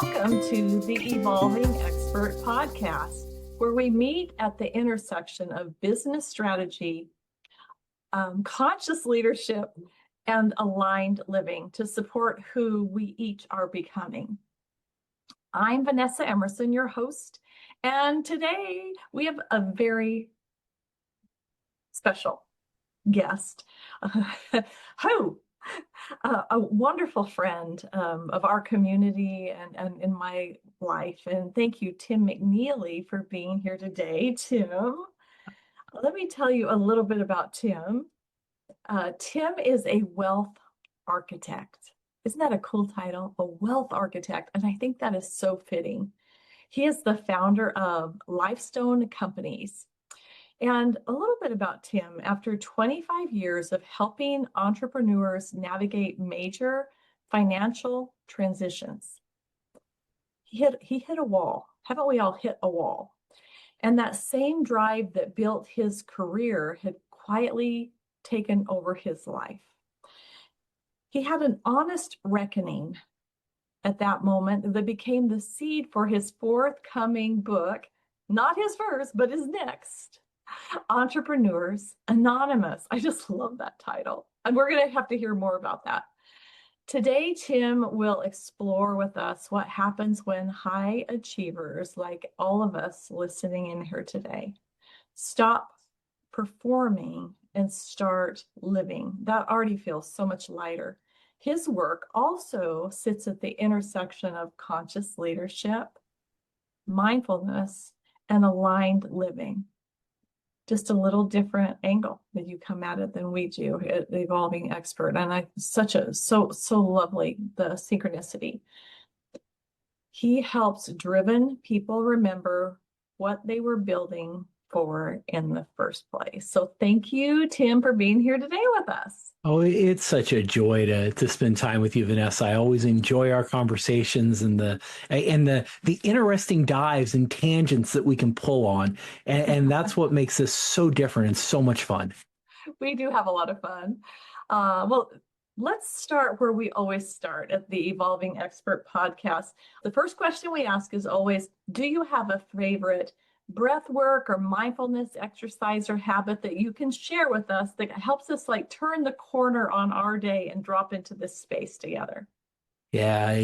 Welcome to the Evolving Expert Podcast, where we meet at the intersection of business strategy, conscious leadership, and aligned living to support who we each are becoming. I'm Vanessa Emerson, your host, and today we have a very special guest, a wonderful friend of our community and in my life. And thank you, Tim McNeely, for being here today. Tim, let me tell you a little bit about Tim. Tim is a wealth architect. Isn't that a cool title? A wealth architect. And I think that is so fitting. He is the founder of Lifestone Companies. And a little bit about Tim. After 25 years of helping entrepreneurs navigate major financial transitions, he hit a wall. Haven't we all hit a wall? And that same drive that built his career had quietly taken over his life. He had an honest reckoning at that moment that became the seed for his forthcoming book, not his first, but his next. Entrepreneurs Anonymous. I just love that title. And we're going to have to hear more about that. Today, Tim will explore with us what happens when high achievers, like all of us listening in here today, stop performing and start living. That already feels so much lighter. His work also sits at the intersection of conscious leadership, mindfulness, and aligned living. Just a little different angle that you come at it than we do at the Evolving Expert. And so lovely, the synchronicity. He helps driven people remember what they were building for in the first place. So thank you, Tim, for being here today with us. Oh, it's such a joy to spend time with you, Vanessa. I always enjoy our conversations and the interesting dives and tangents that we can pull on. And that's what makes this so different and so much fun. We do have a lot of fun. Well, let's start where we always start at the Evolving Expert Podcast. The first question we ask is always, do you have a favorite breath work or mindfulness exercise or habit that you can share with us that helps us like turn the corner on our day and drop into this space together? Yeah,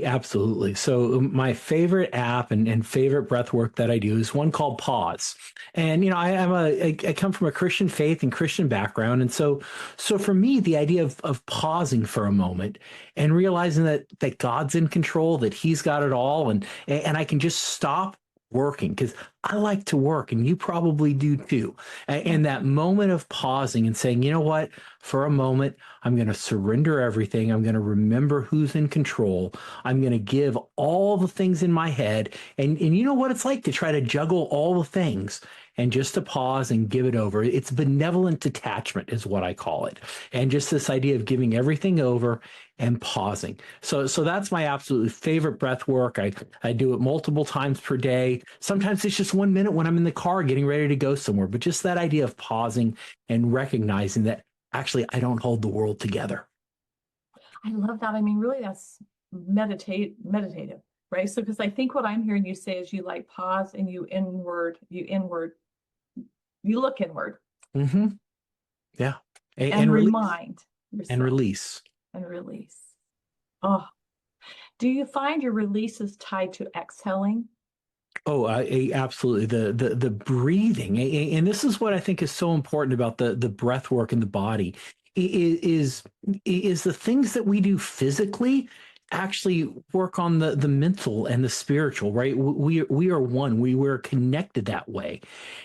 absolutely. So my favorite app and favorite breath work that I do is one called Pause. And, you know, I come from a Christian faith and Christian background. And so for me, the idea of pausing for a moment and realizing that God's in control, that he's got it all, and I can just stop working, because I like to work and you probably do too. And that moment of pausing and saying, you know what, for a moment, I'm going to surrender everything. I'm going to remember who's in control. I'm going to give all the things in my head. And you know what it's like to try to juggle all the things and just to pause and give it over. It's benevolent detachment is what I call it. And just this idea of giving everything over and pausing. So that's my absolute favorite breath work. I do it multiple times per day. Sometimes it's just 1 minute when I'm in the car getting ready to go somewhere, but just that idea of pausing and recognizing that actually I don't hold the world together. I love that. I mean, really, that's meditative, right? So, because I think what I'm hearing you say is you like pause and you look inward. Mm-hmm. Yeah. And remind yourself. And release. And release. Oh, do you find your release is tied to exhaling? Oh, absolutely. The breathing, and this is what I think is so important about the breath work in the body, is the things that we do physically actually work on the mental and the spiritual, right? We are one. We're connected that way.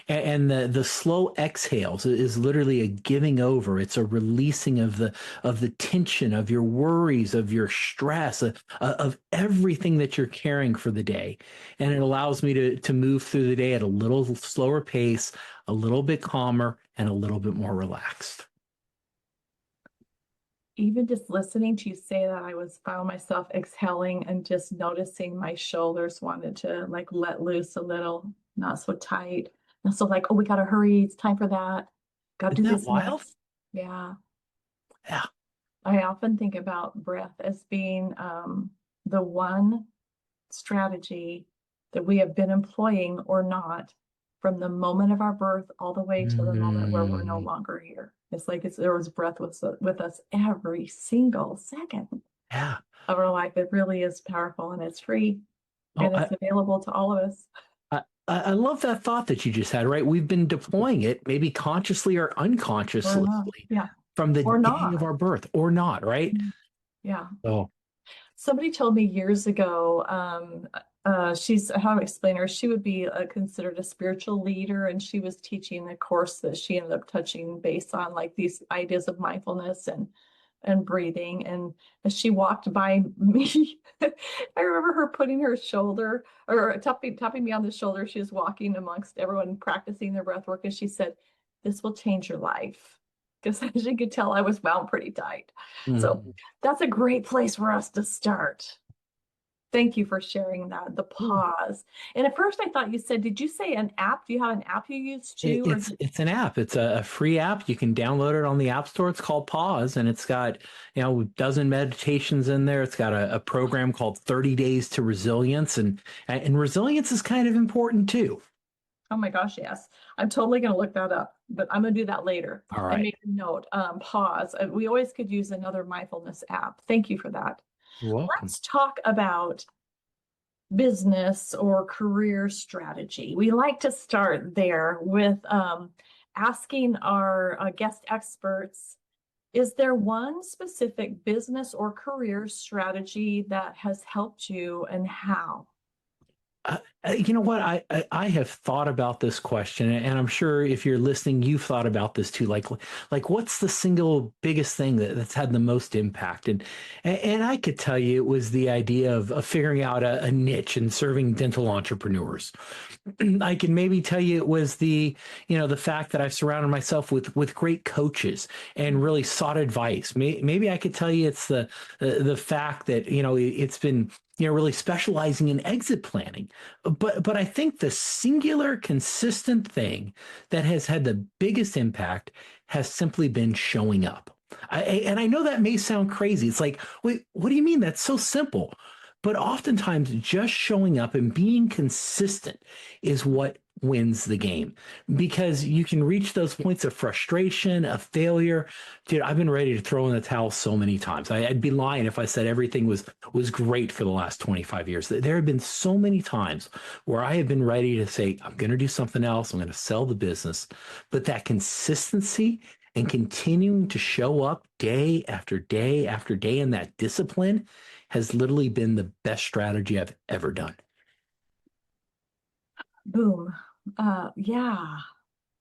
And the slow exhales is literally a giving over. It's a releasing of the tension, of your worries, of your stress, of everything that you're carrying for the day. And it allows me to move through the day at a little slower pace, a little bit calmer, and a little bit more relaxed. Even just listening to you say that, found myself exhaling and just noticing my shoulders wanted to like let loose a little, not so tight. And so like, oh, we got to hurry. It's time for that. Got to do this wild? next. Yeah. Yeah. I often think about breath as being the one strategy that we have been employing or not from the moment of our birth all the way to the moment where we're no Mm, longer here. It's like there was breath with us every single second yeah. of our life. It really is powerful and it's free Oh, and it's available to all of us. I love that thought that you just had, right? We've been deploying it, maybe consciously or Or not. unconsciously, Yeah. from the Or day of not. our birth, or not, right? Yeah. Oh, Somebody told me years ago, she's, how to explain her, she would be considered a spiritual leader, and she was teaching a course that she ended up touching base on like these ideas of mindfulness and breathing. And as she walked by me, I remember her putting her shoulder or tapping me on the shoulder. She was walking amongst everyone practicing their breath work, and she said, "This will change your life." Because as you could tell, I was wound pretty tight. So mm. that's a great place for us to start. Thank you for sharing that, the pause. And at first I thought you said, did you say an app? Do you have an app you use too? Or It's an app. It's a free app. You can download it on the App Store. It's called Pause, and it's got a dozen meditations in there. It's got a program called 30 Days to Resilience, and resilience is kind of important too. oh my gosh, yes. I'm totally going to look that up, but I'm going to do that later. All I right, made a note, pause. We always could use another mindfulness app. Thank you for that. you're welcome. Let's talk about business or career strategy. We like to start there with asking our guest experts, is there one specific business or career strategy that has helped you and how? You know what? I have thought about this question, and I'm sure if you're listening, you've thought about this too. Like what's the single biggest thing that's had the most impact? And I could tell you it was the idea of figuring out a niche and serving dental entrepreneurs. I can maybe tell you it was the fact that I've surrounded myself with great coaches and really sought advice. Maybe I could tell you it's the fact that it's been really specializing in exit planning. But I think the singular consistent thing that has had the biggest impact has simply been showing up. And I know that may sound crazy. It's like, wait, what do you mean? That's so simple. But oftentimes, just showing up and being consistent is what wins the game because you can reach those points of frustration, of failure. Dude, I've been ready to throw in the towel so many times. I'd be lying if I said everything was great for the last 25 years. There have been so many times where I have been ready to say, I'm going to do something else. I'm going to sell the business. But that consistency and continuing to show up day after day after day in that discipline has literally been the best strategy I've ever done. Boom. Yeah,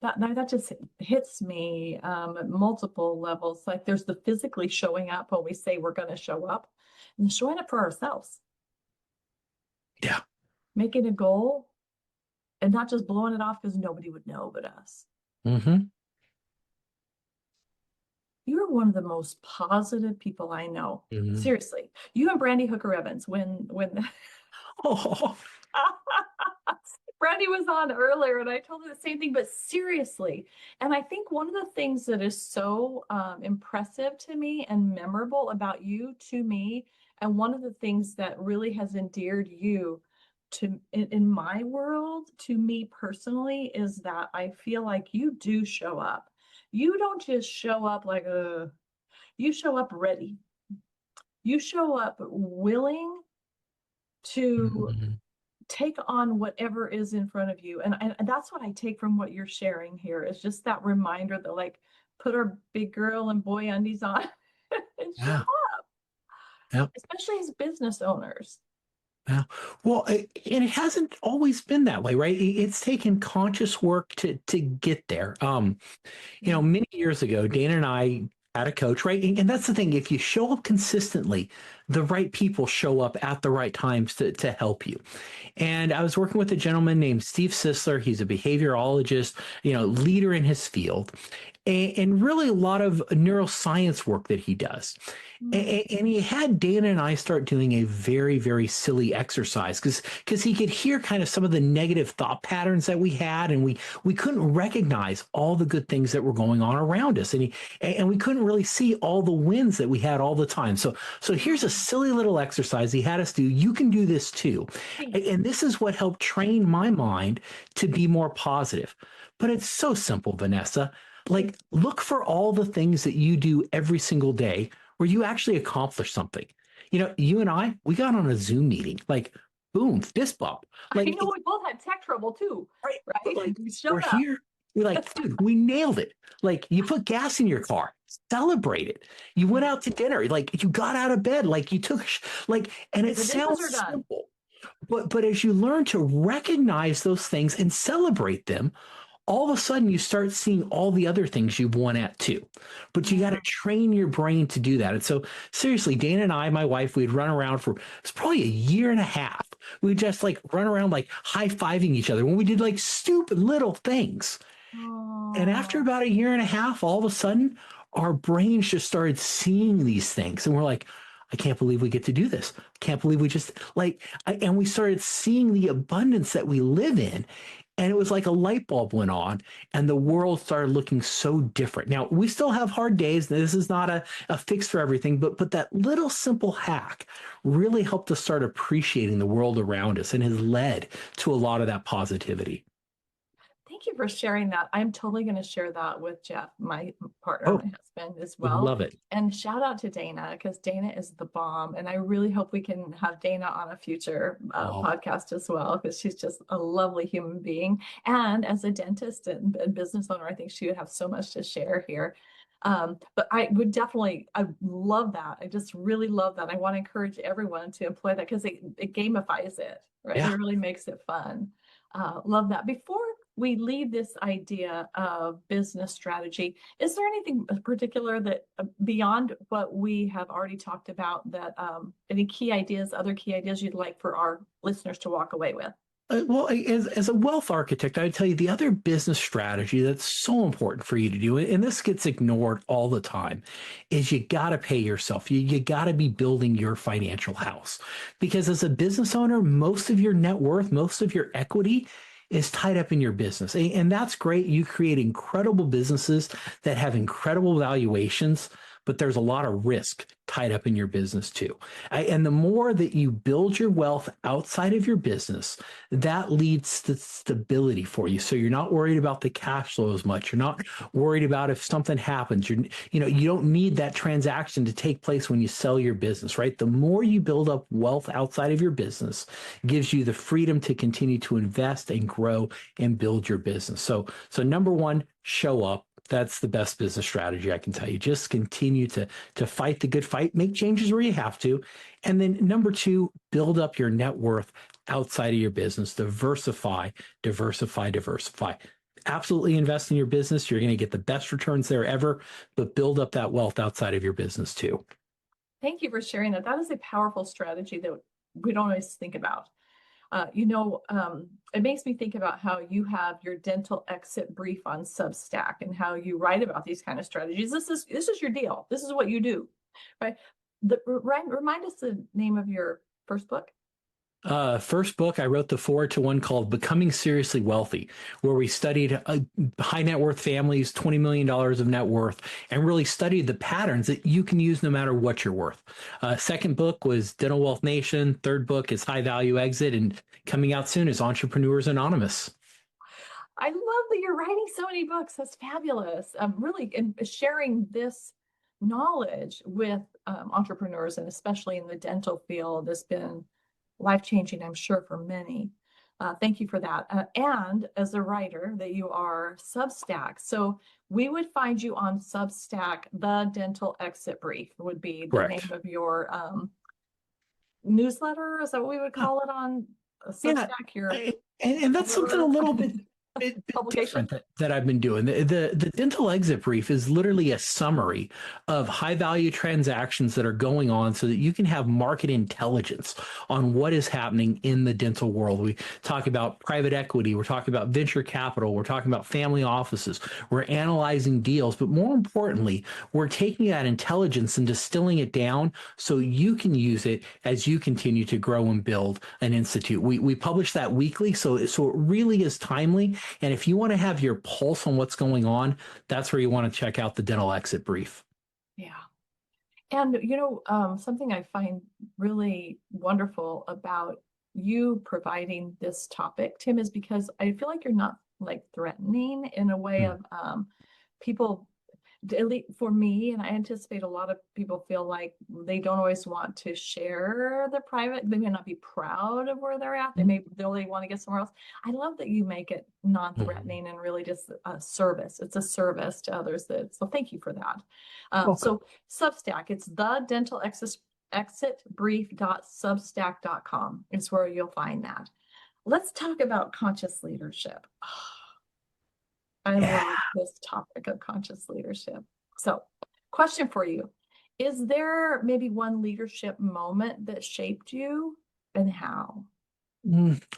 that just hits me at multiple levels. Like there's the physically showing up when we say we're going to show up, and showing up for ourselves, Yeah. making a goal and not just blowing it off because nobody would know but us. Mm-hmm. You're one of the most positive people I know. Mm-hmm. Seriously, you and Brandy Hooker Evans, when Oh, Brandy was on earlier and I told her the same thing, but seriously. And I think one of the things that is so impressive to me and memorable about you to me, and one of the things that really has endeared you to in my world to me personally is that I feel like you do show up. You don't just show up like you show up ready. You show up willing to mhm. take on whatever is in front of you. And that's what I take from what you're sharing here is just that reminder that like put our big girl and boy undies on and show Yeah. up, Yeah. especially as business owners. Yeah. Well, and it hasn't always been that way, right? It's taken conscious work to get there. Many years ago, Dana and I had a coach, right? And that's the thing. If you show up consistently, the right people show up at the right times to help you. And I was working with a gentleman named Steve Sisler. He's a behaviorologist, leader in his field, and really a lot of neuroscience work that he does. Mm. And he had Dana and I start doing a very, very silly exercise because he could hear kind of some of the negative thought patterns that we had, and we couldn't recognize all the good things that were going on around us, and we couldn't really see all the wins that we had all the time. So here's a silly little exercise he had us do. You can do this too. And this is what helped train my mind to be more positive. But it's so simple, Vanessa. Like, look for all the things that you do every single day where you actually accomplish something. You know, you and I, we got on a Zoom meeting, like, boom, fist bump. I Like, know we both had tech trouble too, right, but right? like, We we're showed up. here. We're like, dude, we nailed it. Like, you put gas in your car, celebrate it. You went out to dinner, like, you got out of bed, like, you took, like, and it The dishes sounds are done. simple. But as you learn to recognize those things and celebrate them, all of a sudden you start seeing all the other things you've won at too. But you got to Yeah. train your brain to do that. And so seriously, Dana and I, my wife, we'd run around for it's probably a year and a half. We'd just like run around like high-fiving each other when we did like stupid little things. And after Oh, about a year and a half, all of a sudden, our brains just started seeing these things. And we're like, I can't believe we get to do this. I can't believe we just like, and we started seeing the abundance that we live in. And it was like a light bulb went on and the world started looking so different. Now, we still have hard days. This is not a fix for everything, but that little simple hack really helped us start appreciating the world around us and has led to a lot of that positivity. thank you for sharing that. I'm totally going to share that with Jeff, my partner, Oh, my husband as would well. love it. And shout out to Dana because Dana is the bomb. And I really hope we can have Dana on a future Oh, podcast as well because she's just a lovely human being. And as a dentist and business owner, I think she would have so much to share here. But I would definitely, I love that. I just really love that. I want to encourage everyone to employ that because it gamifies it, right? It yeah. really makes it fun. Love that. Before we leave this idea of business strategy, is there anything particular that beyond what we have already talked about that any key ideas, other key ideas you'd like for our listeners to walk away with? Well, as a wealth architect, I would tell you the other business strategy that's so important for you to do, and this gets ignored all the time, is you got to pay yourself. You got to be building your financial house. Because as a business owner, most of your net worth, most of your equity is tied up in your business. And that's great. You create incredible businesses that have incredible valuations, but there's a lot of risk tied up in your business too. And the more that you build your wealth outside of your business, that leads to stability for you. So you're not worried about the cash flow as much. You're not worried about if something happens. You don't need that transaction to take place when you sell your business, right? The more you build up wealth outside of your business gives you the freedom to continue to invest and grow and build your business. So number one, show up. That's the best business strategy I can tell you. Just continue to fight the good fight, make changes where you have to. And then number two, build up your net worth outside of your business. Diversify, diversify, diversify. Absolutely invest in your business. You're going to get the best returns there ever, but build up that wealth outside of your business too. Thank you for sharing that. That is a powerful strategy that we don't always think about. It makes me think about how you have your dental exit brief on Substack and how you write about these kind of strategies. This is your deal. This is what you do, right? Remind us the name of your first book. First book, I wrote the forward to one called Becoming Seriously Wealthy, where we studied high net worth families, $20 million of net worth, and really studied the patterns that you can use no matter what you're worth. Second book was Dental Wealth Nation. Third book is High Value Exit, and coming out soon is Entrepreneurs Anonymous. I love that you're writing so many books. That's fabulous. Really, and sharing this knowledge with entrepreneurs, and especially in the dental field, has been life-changing, I'm sure, for many. Thank you for that. And as a writer, that you are Substack. So we would find you on Substack. The Dental Exit Brief would be the name Correct. of your newsletter. Is that what we would call it on Yeah, Substack? Your and that's something a cover little bit publication? different that I've been doing. The dental exit brief is literally a summary of high value transactions that are going on so that you can have market intelligence on what is happening in the dental world. We talk about private equity, we're talking about venture capital, we're talking about family offices, we're analyzing deals, but more importantly, we're taking that intelligence and distilling it down so you can use it as you continue to grow and build an institute. We publish that weekly, so it really is timely. And if you want to have your pulse on what's going on, that's where you want to check out the Dental Exit Brief. Yeah. And something I find really wonderful about you providing this topic, Tim, is because I feel like you're not like threatening in a way Mm. of people, at least for me, and I anticipate a lot of people feel like they don't always want to share the private. They may not be proud of where they're at. They only want to get somewhere else. I love that you make it Mhm. non-threatening and really just a service. It's a service to others. So thank you for that. Welcome. So Substack, it's the dental exitbrief.substack.com is where you'll find that. Let's talk about conscious leadership. I Yeah. love this topic of conscious leadership. So, question for you. Is there maybe one leadership moment that shaped you and how?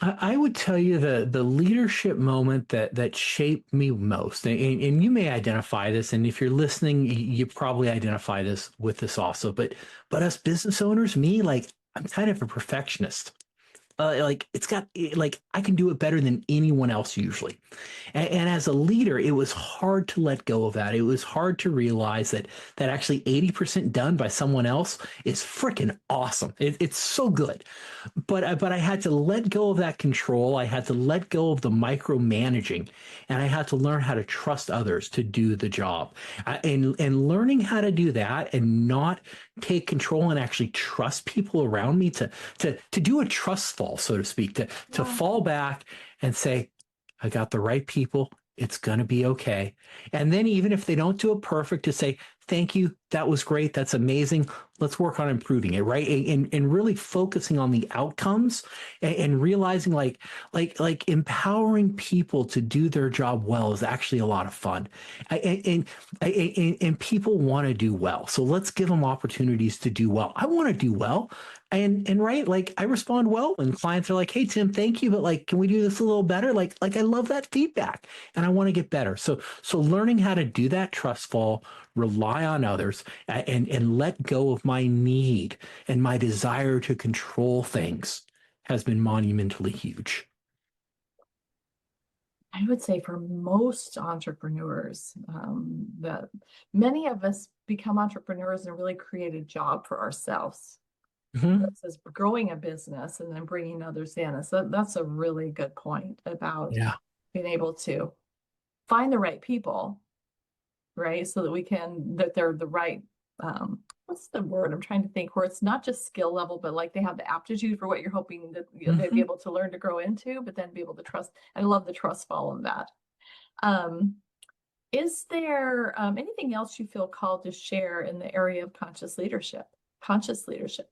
I would tell you the leadership moment that shaped me most, and you may identify this, and if you're listening, you probably identify this with this also. But us business owners, me, like I'm kind of a perfectionist. Like it's got like I can do it better than anyone else usually. And as a leader, it was hard to let go of that. It was hard to realize that actually 80% done by someone else is freaking awesome. It's so good. But I had to let go of that control. I had to let go of the micromanaging, and I had to learn how to trust others to do the job. And learning how to do that and not take control and actually trust people around me to do a trust fall, so to speak, to Yeah. fall back and say, I got the right people. It's going to be okay. And then even if they don't do it perfect, to say, thank you. That was great. That's amazing. Let's work on improving it, right? And really focusing on the outcomes and realizing like empowering people to do their job well is actually a lot of fun. And people want to do well. So let's give them opportunities to do well. I want to do well. And right, like I respond well when clients are like, "Hey Tim, thank you, but like, can we do this a little better?" Like I love that feedback, and I want to get better. So learning how to do that trust fall, rely on others, and let go of my need and my desire to control things has been monumentally huge. I would say for most entrepreneurs, that many of us become entrepreneurs and really create a job for ourselves Mhm. versus growing a business and then bringing others in. So that's a really good point about Yeah. being able to find the right people, right? So that that they're the right, what's the word I'm trying to think, where it's not just skill level, but like they have the aptitude for what you're hoping that they'd be Mhm. able to learn to grow into, but then be able to trust. I love the trust fall in that. Um, is there anything else you feel called to share in the area of conscious leadership? Conscious leadership.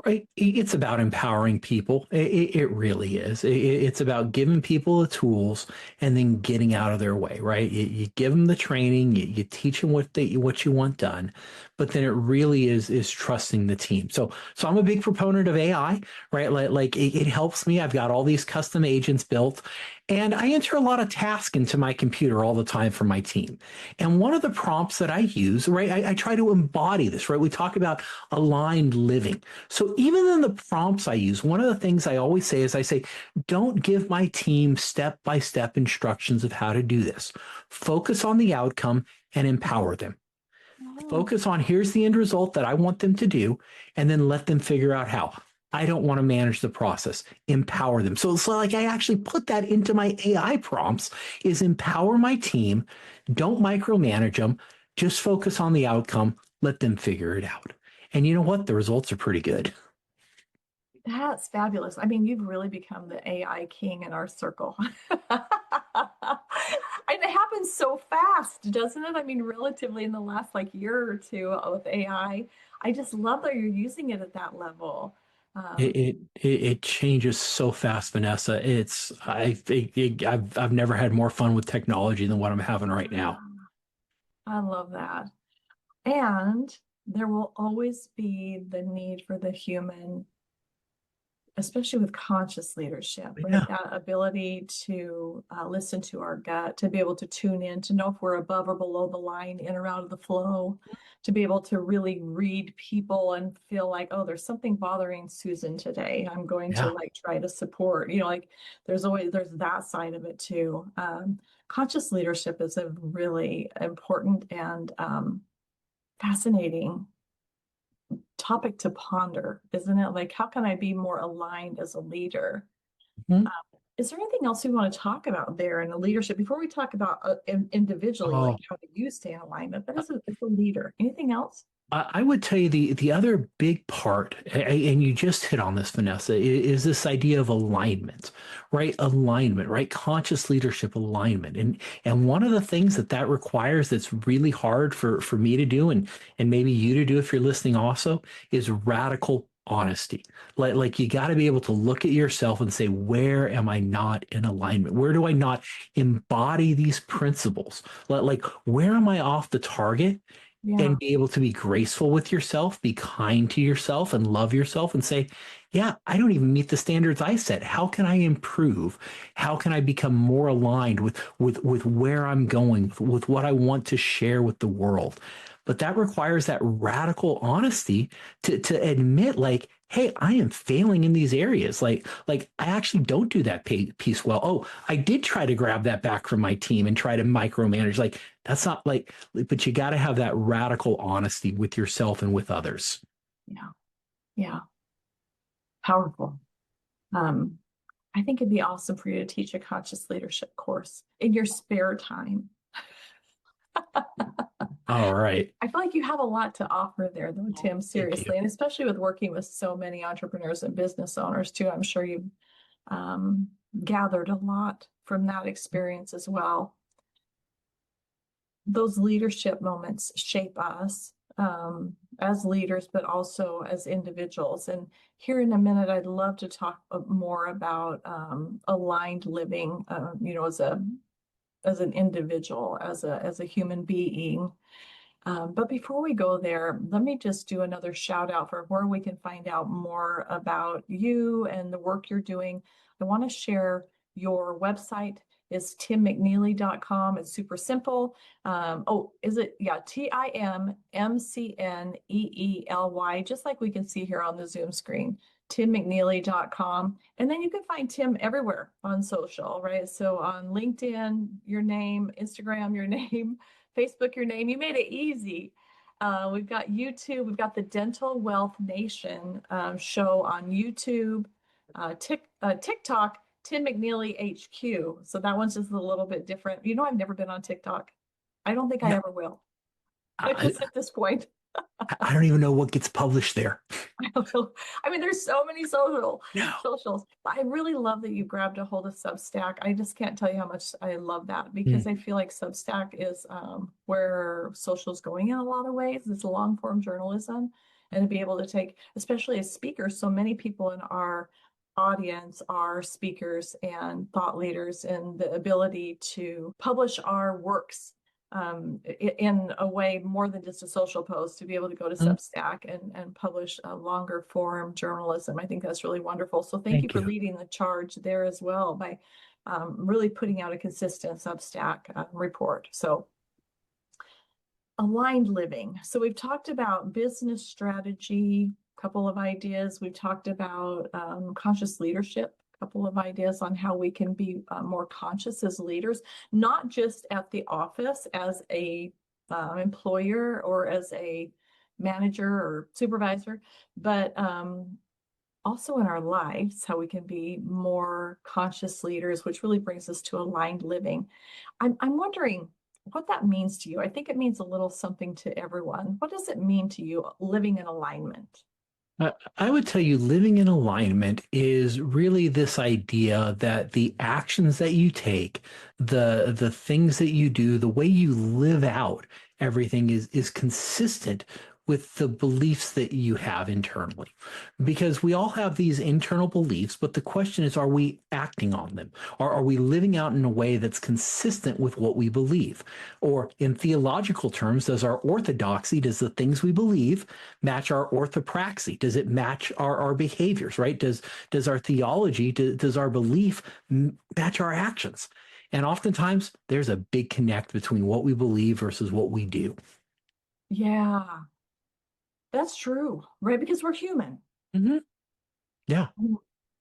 Right. It's about empowering people. It really is. It's about giving people the tools and then getting out of their way, right? You give them the training, you teach them what you want done, but then it really is trusting the team. So I'm a big proponent of AI, right? Like it helps me. I've got all these custom agents built, and I enter a lot of tasks into my computer all the time for my team. And one of the prompts that I use, right, I try to embody this, right? We talk about aligned living. So even in the prompts I use, one of the things I always say is I say, don't give my team step-by-step instructions of how to do this. Focus on the outcome and empower them. Oh, Focus on here's the end result that I want them to do, and then let them figure out how. I don't want to manage the process. Empower them. So it's like I actually put that into my AI prompts is empower my team. Don't micromanage them. Just focus on the outcome. Let them figure it out. And you know what? The results are pretty good. that's fabulous. I mean, you've really become the AI king in our circle. And it happens so fast, doesn't it? I mean, relatively in the last like year or two of AI. I just love that you're using it at that level. Um, It changes so fast, Vanessa. I've never had more fun with technology than what I'm having right now. I love that. And there will always be the need for the human, especially with conscious leadership, right? Yeah. That ability to listen to our gut, to be able to tune in, to know if we're above or below the line, in or out of the flow, to be able to really read people and feel like, oh, there's something bothering Susan today. I'm going to Yeah. like try to support, like there's that side of it too. Conscious leadership is a really important and fascinating topic to ponder, isn't it? Like, how can I be more aligned as a leader? Mhm. Is there anything else we want to talk about there in the leadership before we talk about individually, like Oh, how do you stay in alignment? But as a leader, anything else? I would tell you the other big part, and you just hit on this, Vanessa, is this idea of alignment, right? Alignment, right? Conscious leadership alignment, and one of the things that requires that's really hard for me to do, and maybe you to do if you're listening also, is radical honesty. Like you got to be able to look at yourself and say, where am I not in alignment? Where do I not embody these principles? Like where am I off the target? Yeah, And be able to be graceful with yourself, be kind to yourself, and love yourself, and say, yeah, I don't even meet the standards I set. How can I improve? How can I become more aligned with where I'm going, with what I want to share with the world? But that requires that radical honesty to admit, like, hey, I am failing in these areas. Like I actually don't do that piece well. Oh, I did try to grab that back from my team and try to micromanage. Like that's not like, but you got to have that radical honesty with yourself and with others. yeah, yeah. Powerful. Um, I think it'd be awesome for you to teach a conscious leadership course in your spare time. All right. I feel like you have a lot to offer there, though, Tim, Thank you. seriously, and especially with working with so many entrepreneurs and business owners, too. I'm sure you've um, gathered a lot from that experience as well. Those leadership moments shape us as leaders, but also as individuals. And here in a minute, I'd love to talk more about aligned living, as an individual, as a human being. But before we go there, let me just do another shout out for where we can find out more about you and the work you're doing. I want to share your website is timmcneely.com. It's super simple. Is it? Yeah, TIMMCNEELY, just like we can see here on the Zoom screen, timmcneely.com. And then you can find Tim everywhere on social, right? So on LinkedIn, your name, Instagram, your name, Facebook, your name. You made it easy. We've got YouTube. We've got the Dental Wealth Nation show on YouTube, TikTok, Tim McNeely HQ. So that one's just a little bit different. You know, I've never been on TikTok. I don't think I Yeah. ever will. I, Just at this point. I don't even know what gets published there. I don't know. I mean, there's so many No. socials. But I really love that you grabbed a hold of Substack. I just can't tell you how much I love that because Mm, I feel like Substack is where social is going in a lot of ways. It's long form journalism, and to be able to take, especially as speakers, so many people in our audience are speakers and thought leaders, and the ability to publish our works in a way more than just a social post, to be able to go to mm, Substack and publish a longer form journalism. I think that's really wonderful. So thank you thank for you. leading the charge there as well by really putting out a consistent Substack report. So aligned living. So we've talked about business strategy, a couple of ideas. We've talked about conscious leadership, a couple of ideas on how we can be more conscious as leaders, not just at the office as a employer or as a manager or supervisor, but also in our lives, how we can be more conscious leaders, which really brings us to aligned living. I'm wondering what that means to you. I think it means a little something to everyone. What does it mean to you living in alignment? I would tell you living in alignment is really this idea that the actions that you take, the things that you do, the way you live out everything is consistent with the beliefs that you have internally. Because we all have these internal beliefs, but the question is, are we acting on them? Or are we living out in a way that's consistent with what we believe? Or in theological terms, does our orthodoxy, does the things we believe match our orthopraxy? Does it match our behaviors, right? Does our theology, does our belief match our actions? And oftentimes there's a big connect between what we believe versus what we do. Yeah, that's true, right? Because we're human. Hmm. Yeah.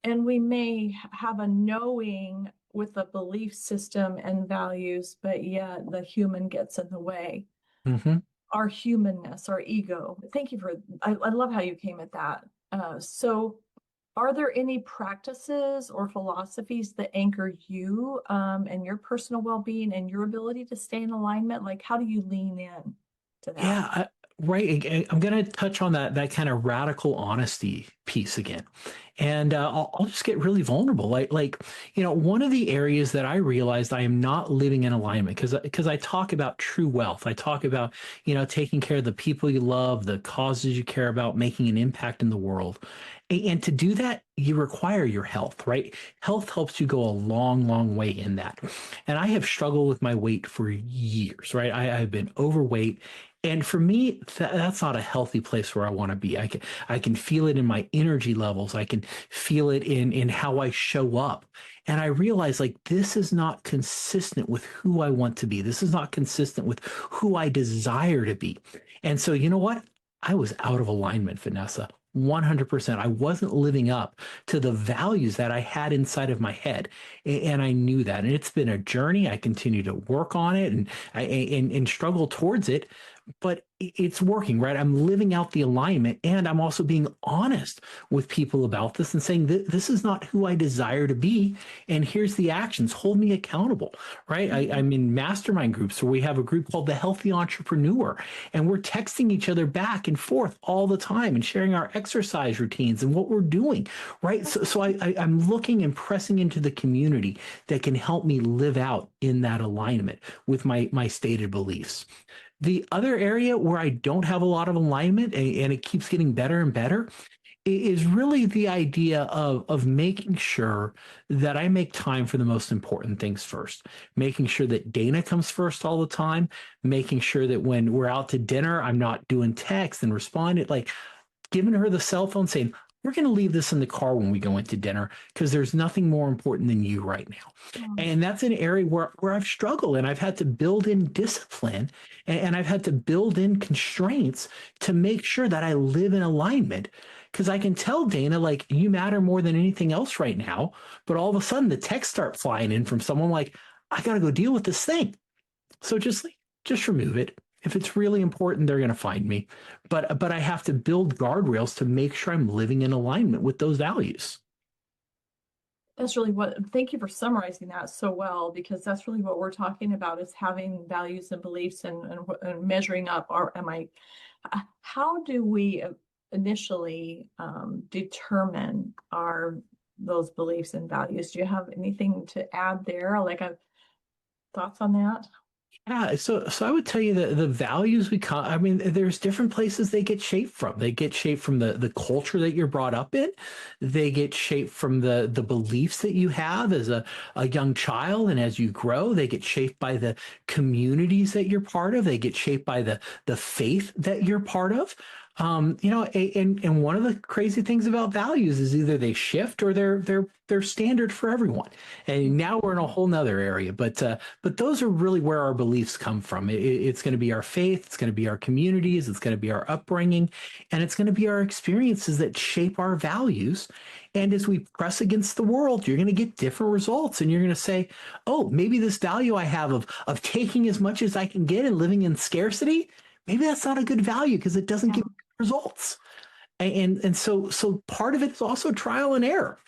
And we may have a knowing with a belief system and values, but yet the human gets in the way. Hmm. our humanness, our ego. Thank you for, I love how you came at that. So are there any practices or philosophies that anchor you and your personal well-being and your ability to stay in alignment? Like, how do you lean in to that? Yeah, right. I'm going to touch on that kind of radical honesty piece again, and I'll just get really vulnerable. One of the areas that I realized I am not living in alignment because I talk about true wealth. I talk about taking care of the people you love, the causes you care about, making an impact in the world, and to do that, you require your health. Right? Health helps you go a long, long way in that. And I have struggled with my weight for years. Right? I've been overweight. And for me, that's not a healthy place where I want to be. I can feel it in my energy levels. I can feel it in how I show up. And I realize like this is not consistent with who I want to be. This is not consistent with who I desire to be. And so you know what? I was out of alignment, Vanessa. 100%. I wasn't living up to the values that I had inside of my head. And I knew that. And it's been a journey. I continue to work on it and struggle towards it, but it's working, right? I'm living out the alignment and I'm also being honest with people about this and saying this is not who I desire to be. And here's the actions. Hold me accountable, right? I'm in mastermind groups where we have a group called the Healthy Entrepreneur, and we're texting each other back and forth all the time and sharing our exercise routines and what we're doing, right? So I'm looking and pressing into the community that can help me live out in that alignment with my stated beliefs. The other area where I don't have a lot of alignment and it keeps getting better and better is really the idea of making sure that I make time for the most important things first, making sure that Dana comes first all the time, making sure that when we're out to dinner, I'm not doing text and responding, like giving her the cell phone saying, we're going to leave this in the car when we go into dinner because there's nothing more important than you right now. Mm. And that's an area where I've struggled and I've had to build in discipline and I've had to build in constraints to make sure that I live in alignment. Because I can tell Dana, like, you matter more than anything else right now. But all of a sudden, the texts start flying in from someone like, I got to go deal with this thing. So just remove it. If it's really important, they're going to find me. But I have to build guardrails to make sure I'm living in alignment with those values. That's really what, thank you for summarizing that so well, because that's really what we're talking about is having values and beliefs and measuring up. How do we initially determine those beliefs and values? Do you have anything to add there? Thoughts on that? Yeah, so I would tell you that the values I mean, there's different places they get shaped from. They get shaped from the culture that you're brought up in. They get shaped from the beliefs that you have as a young child, and as you grow, they get shaped by the communities that you're part of. They get shaped by the faith that you're part of. And one of the crazy things about values is either they shift or they're standard for everyone. And now we're in a whole nother area, but those are really where our beliefs come from. It's going to be our faith, it's going to be our communities, it's going to be our upbringing, and it's going to be our experiences that shape our values. And as we press against the world, you're going to get different results, and you're going to say, "Oh, maybe this value I have of taking as much as I can get and living in scarcity, maybe that's not a good value because it doesn't Yeah. give results." And so part of it is also trial and error.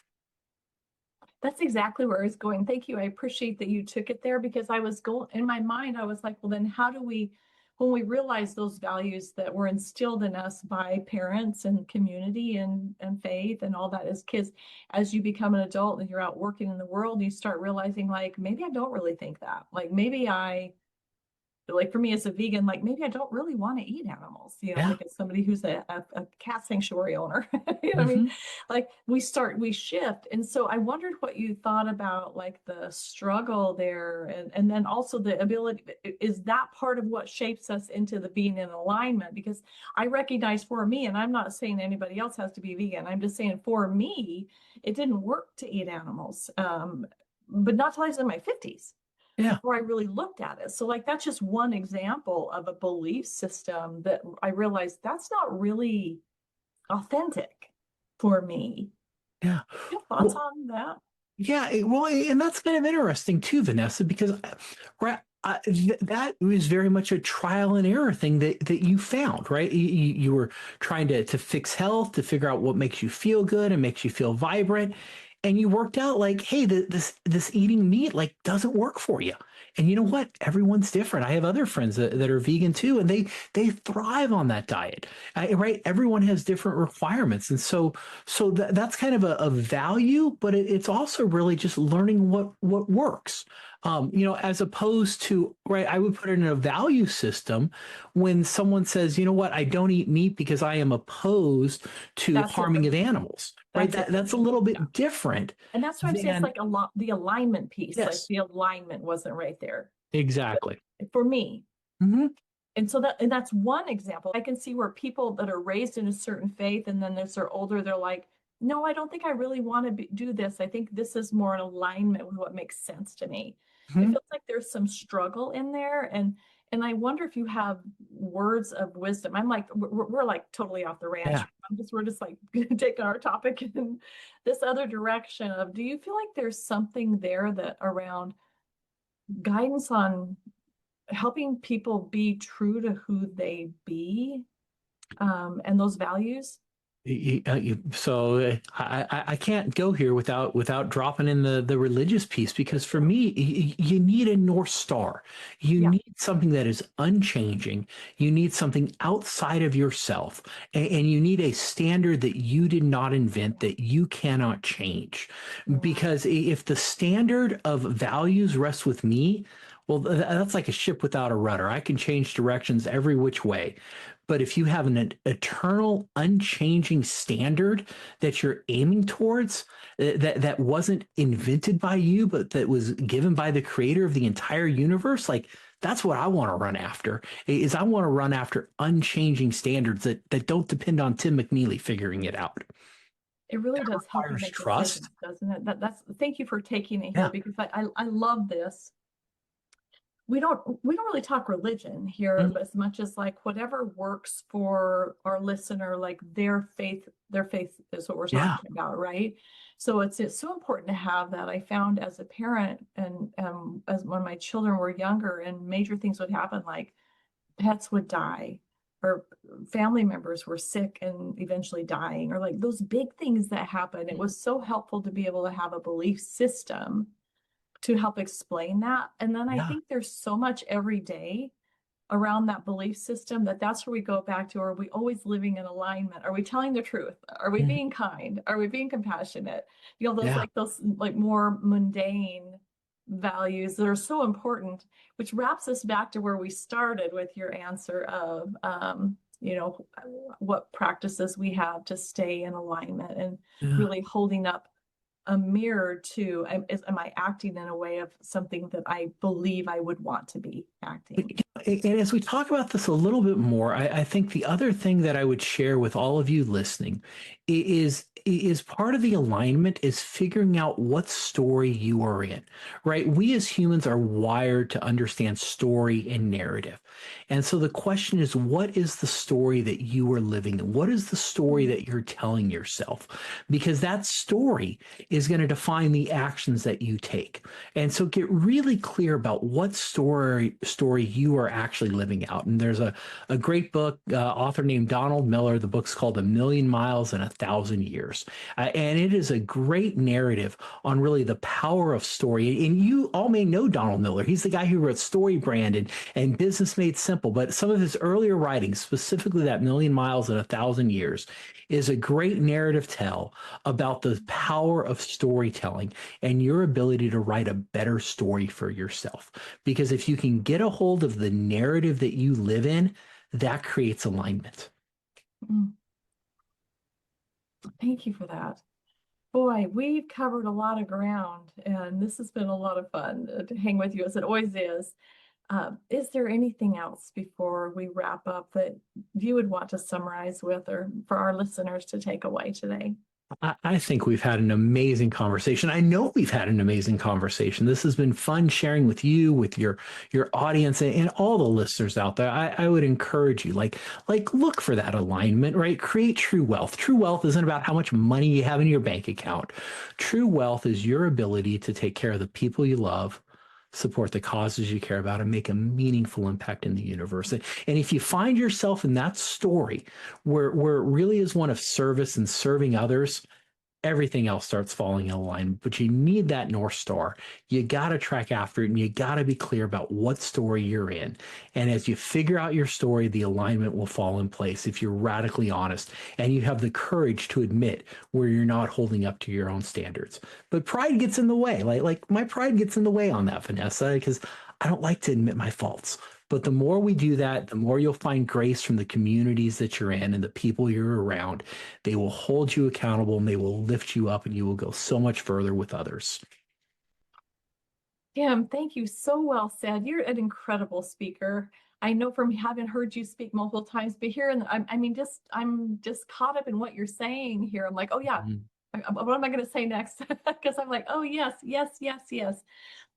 That's exactly where I was going. Thank you. I appreciate that you took it there because I was going in my mind, I was like, well, then how do we, when we realize those values that were instilled in us by parents and community and faith and all that as kids, as you become an adult and you're out working in the world, you start realizing like, maybe I don't really think that. Like maybe like for me as a vegan, like maybe I don't really want to eat animals, Yeah. like as somebody who's a cat sanctuary owner, you know what I mean? Hmm. Like we shift. And so I wondered what you thought about like the struggle there and then also the ability, is that part of what shapes us into the being in alignment? Because I recognize for me, and I'm not saying anybody else has to be vegan, I'm just saying for me, it didn't work to eat animals. But not till I was in my 50s Yeah. before I really looked at it. So like that's just one example of a belief system that I realized that's not really authentic for me. Yeah. You have thoughts Well, on that? yeah. Well, and that's kind of interesting too, Vanessa, because right, That was very much a trial and error thing that you found, right? You were trying to fix health, to figure out what makes you feel good and makes you feel vibrant. And you worked out like, hey, this eating meat like doesn't work for you. And you know what? Everyone's different. I have other friends that are vegan too, and they thrive on that diet. Right? Everyone has different requirements, and that's kind of a value, but it's also really just learning what works. As opposed to, right, I would put it in a value system when someone says, you know what, I don't eat meat because I am opposed to That's it harming for of me. animals, right? That's it for That's a me. little Yeah. bit different And that's what I'm saying. It's than, like a lot, the alignment piece, like yes, the alignment wasn't right there exactly. for me. Hmm. And so that's one example. I can see where people that are raised in a certain faith and then as they're older, they're like, no, I don't think I really want to do this. I think this is more in alignment with what makes sense to me. It Hmm. feels like there's some struggle in there. And I wonder if you have words of wisdom. I'm like, we're like totally off the ranch. Yeah. We're just like taking our topic in this other direction of, do you feel like there's something there that around guidance on helping people be true to who they be, and those values? So I can't go here without dropping in the religious piece because for me you need a North Star. You Yeah. need something that is unchanging. You need something outside of yourself, and you need a standard that you did not invent that you cannot change. Yeah. Because if the standard of values rests with me, well, that's like a ship without a rudder. I can change directions every which way. But if you have an eternal, unchanging standard that you're aiming towards, that wasn't invented by you, but that was given by the creator of the entire universe, like that's what I want to run after. Is I want to run after unchanging standards that don't depend on Tim McNeely figuring it out. It really That does help you requires make trust. decisions, doesn't it? That's thank you for taking it here Yeah. because I love this. We don't really talk religion here, Mhm. but as much as like whatever works for our listener, like their faith is what we're Yeah. talking about, right? So it's so important to have that. I found as a parent and as when my children were younger and major things would happen, like pets would die or family members were sick and eventually dying, or like those big things that happen. It was so helpful to be able to have a belief system to help explain that. And then I Yeah. think there's so much every day around that belief system that's where we go back to, are we always living in alignment? Are we telling the truth? Are we Mhm. being kind? Are we being compassionate? Yeah. Those like more mundane values that are so important, which wraps us back to where we started with your answer of what practices we have to stay in alignment and Yeah. really holding up a mirror to, am I acting in a way of something that I believe I would want to be acting? And as we talk about this a little bit more, I think the other thing that I would share with all of you listening is part of the alignment is figuring out what story you are in, right? We as humans are wired to understand story and narrative. And so the question is, what is the story that you are living in? What is the story that you're telling yourself? Because that story is going to define the actions that you take. And so get really clear about what story you are actually living out. And there's a great book, author named Donald Miller. The book's called A Million Miles in a Thousand Years. And it is a great narrative on really the power of story. And you all may know Donald Miller. He's the guy who wrote Story Brand and Business Made Simple. But some of his earlier writings, specifically that Million Miles in a Thousand Years, is a great narrative tell about the power of storytelling and your ability to write a better story for yourself. Because if you can get a hold of the narrative that you live in, that creates alignment. Mm, thank you for that. Boy, we've covered a lot of ground, and this has been a lot of fun to hang with you as it always is. Is there anything else before we wrap up that you would want to summarize with, or for our listeners to take away today? I think we've had an amazing conversation. I know we've had an amazing conversation. This has been fun sharing with you, with your audience, and all the listeners out there. I would encourage you, look for that alignment, right? Create true wealth. True wealth isn't about how much money you have in your bank account. True wealth is your ability to take care of the people you love, support the causes you care about, and make a meaningful impact in the universe. And if you find yourself in that story where it really is one of service and serving others, everything else starts falling in line. But you need that North Star. You got to track after it, and you got to be clear about what story you're in. And as you figure out your story, the alignment will fall in place if you're radically honest and you have the courage to admit where you're not holding up to your own standards. But pride gets in the way. Like my pride gets in the way on that, Vanessa, because I don't like to admit my faults. But the more we do that, the more you'll find grace from the communities that you're in and the people you're around. They will hold you accountable and they will lift you up, and you will go so much further with others. Tim, thank you. So well said. You're an incredible speaker. I know from having heard you speak multiple times, but here, and I mean, I'm just caught up in what you're saying here. I'm like, oh yeah, Mhm. what am I going to say next? Because I'm like, oh yes, yes, yes, yes.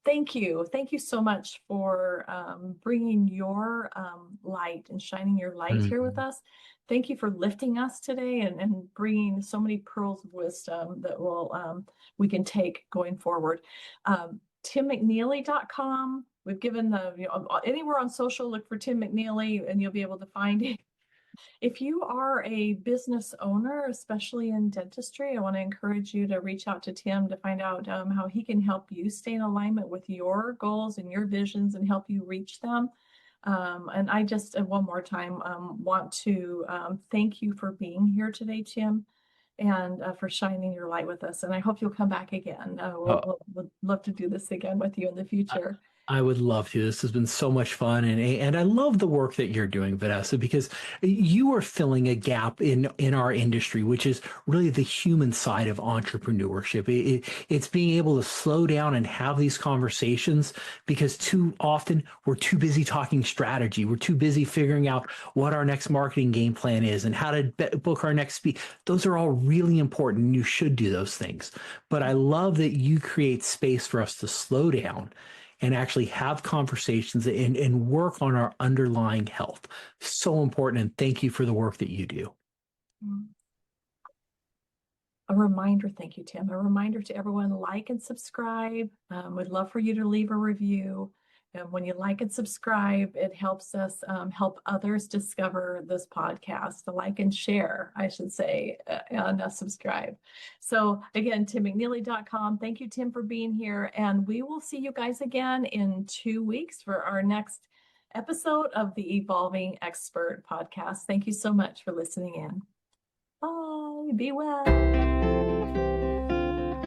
Thank you. Thank you so much for bringing your light and shining your light here with Mhm. us. Thank you for lifting us today and bringing so many pearls of wisdom that will we can take going forward. TimMcNeely.com. We've given anywhere on social, look for Tim McNeely and you'll be able to find it. If you are a business owner, especially in dentistry, I want to encourage you to reach out to Tim to find out how he can help you stay in alignment with your goals and your visions and help you reach them. And I just, one more time, want to thank you for being here today, Tim, and for shining your light with us. And I hope you'll come back again. We'll love to do this again with you in the Uh, future. I would love to. This has been so much fun, and I love the work that you're doing, Vanessa, because you are filling a gap in our industry, which is really the human side of entrepreneurship. It's being able to slow down and have these conversations because too often we're too busy talking strategy. We're too busy figuring out what our next marketing game plan is and how to book our next speed. Those are all really important, and you should do those things. But I love that you create space for us to slow down and actually have conversations and work on our underlying health. So important. And thank you for the work that you do. Mm. A reminder, thank you, Tim. A reminder to everyone, like and subscribe. We'd love for you to leave a review. And when you like and subscribe, it helps us help others discover this podcast. The like and share, I should say, and subscribe. So again, timmcneely.com. Thank you, Tim, for being here. And we will see you guys again in 2 weeks for our next episode of the Evolving Expert podcast. Thank you so much for listening in. Bye. Be well.